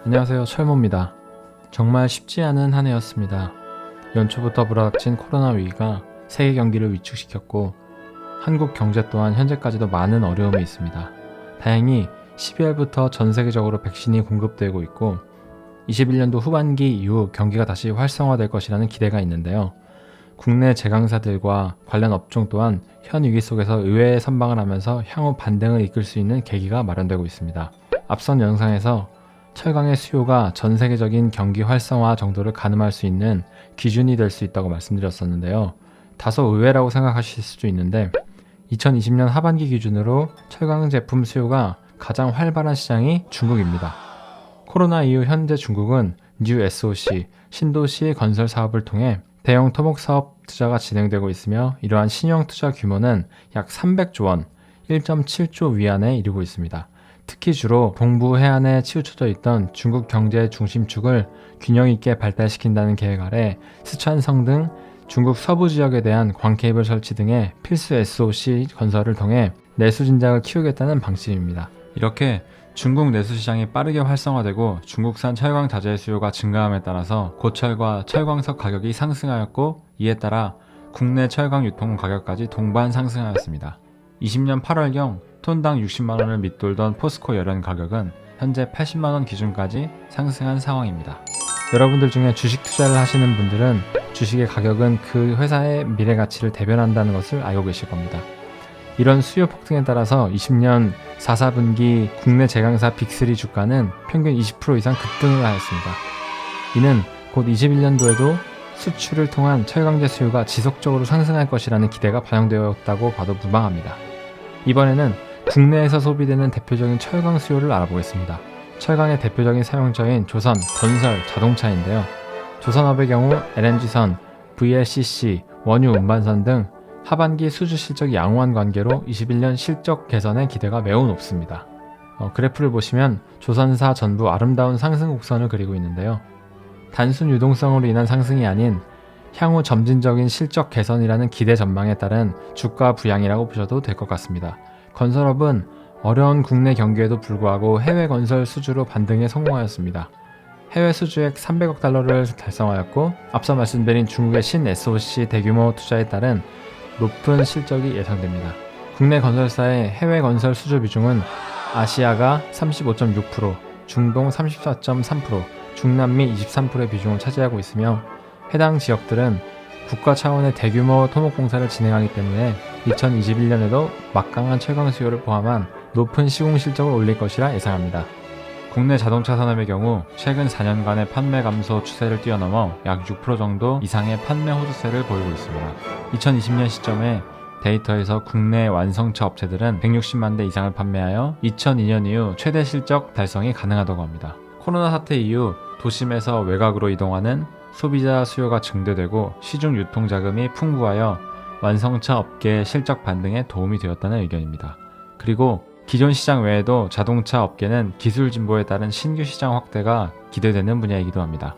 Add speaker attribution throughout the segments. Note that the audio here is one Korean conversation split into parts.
Speaker 1: 안녕하세요, 철모입니다. 정말 쉽지 않은 한 해였습니다. 연초부터 불어닥친 코로나 위기가 세계 경기를 위축시켰고 한국 경제 또한 현재까지도 많은 어려움이 있습니다. 다행히 12월부터 전 세계적으로 백신이 공급되고 있고 21년도 후반기 이후 경기가 다시 활성화될 것이라는 기대가 있는데요. 국내 제강사들과 관련 업종 또한 현 위기 속에서 의외의 선방을 하면서 향후 반등을 이끌 수 있는 계기가 마련되고 있습니다. 앞선 영상에서 철강의 수요가 전 세계적인 경기 활성화 정도를 가늠할 수 있는 기준이 될 수 있다고 말씀드렸었는데요. 다소 의외라고 생각하실 수도 있는데 2020년 하반기 기준으로 철강 제품 수요가 가장 활발한 시장이 중국입니다. 코로나 이후 현재 중국은 뉴 SOC, 신도시 건설 사업을 통해 대형 토목 사업 투자가 진행되고 있으며 이러한 신형 투자 규모는 약 300조 원, 1.7조 위안에 이르고 있습니다. 특히 주로 동부 해안에 치우쳐져 있던 중국 경제 중심축을 균형 있게 발달시킨다는 계획 아래 스촨성 등 중국 서부 지역에 대한 광케이블 설치 등의 필수 SOC 건설을 통해 내수 진작을 키우겠다는 방침입니다. 이렇게 중국 내수 시장이 빠르게 활성화되고 중국산 철강 자재 수요가 증가함에 따라서 고철과 철광석 가격이 상승하였고 이에 따라 국내 철강 유통 가격까지 동반 상승하였습니다. 20년 8월경 톤당 60만원을 밑돌던 포스코 열연 가격은 현재 80만원 기준까지 상승한 상황입니다. 여러분들 중에 주식 투자를 하시는 분들은 주식의 가격은 그 회사의 미래 가치를 대변한다는 것을 알고 계실 겁니다. 이런 수요 폭등에 따라서 20년 4분기 국내 제강사 빅3 주가는 평균 20% 이상 급등을 하였습니다. 이는 곧 21년도에도 수출을 통한 철강제 수요가 지속적으로 상승할 것이라는 기대가 반영되었다고 봐도 무방합니다. 이번에는 국내에서 소비되는 대표적인 철강 수요를 알아보겠습니다. 철강의 대표적인 사용처인 조선, 건설, 자동차인데요. 조선업의 경우 LNG선, VLCC, 원유 운반선 등 하반기 수주 실적이 양호한 관계로 21년 실적 개선의 기대가 매우 높습니다. 그래프를 보시면 조선사 전부 아름다운 상승 곡선을 그리고 있는데요. 단순 유동성으로 인한 상승이 아닌 향후 점진적인 실적 개선이라는 기대 전망에 따른 주가 부양이라고 보셔도 될 것 같습니다. 건설업은 어려운 국내 경기에도 불구하고 해외 건설 수주로 반등에 성공하였습니다. 해외 수주액 300억 달러를 달성하였고 앞서 말씀드린 중국의 신 SOC 대규모 투자에 따른 높은 실적이 예상됩니다. 국내 건설사의 해외 건설 수주 비중은 아시아가 35.6%, 중동 34.3%, 중남미 23%의 비중을 차지하고 있으며 해당 지역들은 국가 차원의 대규모 토목공사를 진행하기 때문에 2021년에도 막강한 철강 수요를 포함한 높은 시공 실적을 올릴 것이라 예상합니다. 국내 자동차 산업의 경우 최근 4년간의 판매 감소 추세를 뛰어넘어 약 6% 정도 이상의 판매 호조세를 보이고 있습니다. 2020년 시점에 데이터에서 국내 완성차 업체들은 160만 대 이상을 판매하여 2002년 이후 최대 실적 달성이 가능하다고 합니다. 코로나 사태 이후 도심에서 외곽으로 이동하는 소비자 수요가 증대되고 시중 유통 자금이 풍부하여 완성차 업계의 실적 반등에 도움이 되었다는 의견입니다. 그리고 기존 시장 외에도 자동차 업계는 기술 진보에 따른 신규 시장 확대가 기대되는 분야이기도 합니다.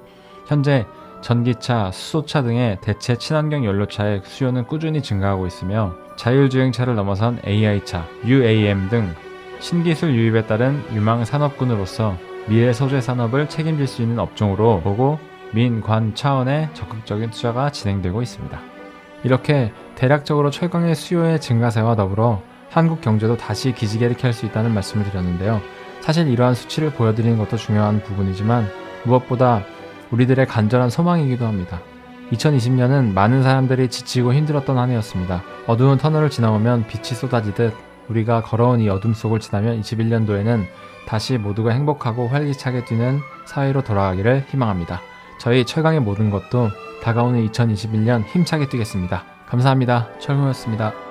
Speaker 1: 현재 전기차, 수소차 등의 대체 친환경 연료차의 수요는 꾸준히 증가하고 있으며 자율주행차를 넘어선 AI차, UAM 등 신기술 유입에 따른 유망 산업군으로서 미래 소재 산업을 책임질 수 있는 업종으로 보고 민, 관 차원의 적극적인 투자가 진행되고 있습니다. 이렇게 대략적으로 철강의 수요의 증가세와 더불어 한국 경제도 다시 기지개를 켤 수 있다는 말씀을 드렸는데요. 사실 이러한 수치를 보여드리는 것도 중요한 부분이지만 무엇보다 우리들의 간절한 소망이기도 합니다. 2020년은 많은 사람들이 지치고 힘들었던 한 해였습니다. 어두운 터널을 지나오면 빛이 쏟아지듯 우리가 걸어온 이 어둠 속을 지나면 21년도에는 다시 모두가 행복하고 활기차게 뛰는 사회로 돌아가기를 희망합니다. 저희 철강의 모든 것도 다가오는 2021년 힘차게 뛰겠습니다. 감사합니다. 철모였습니다.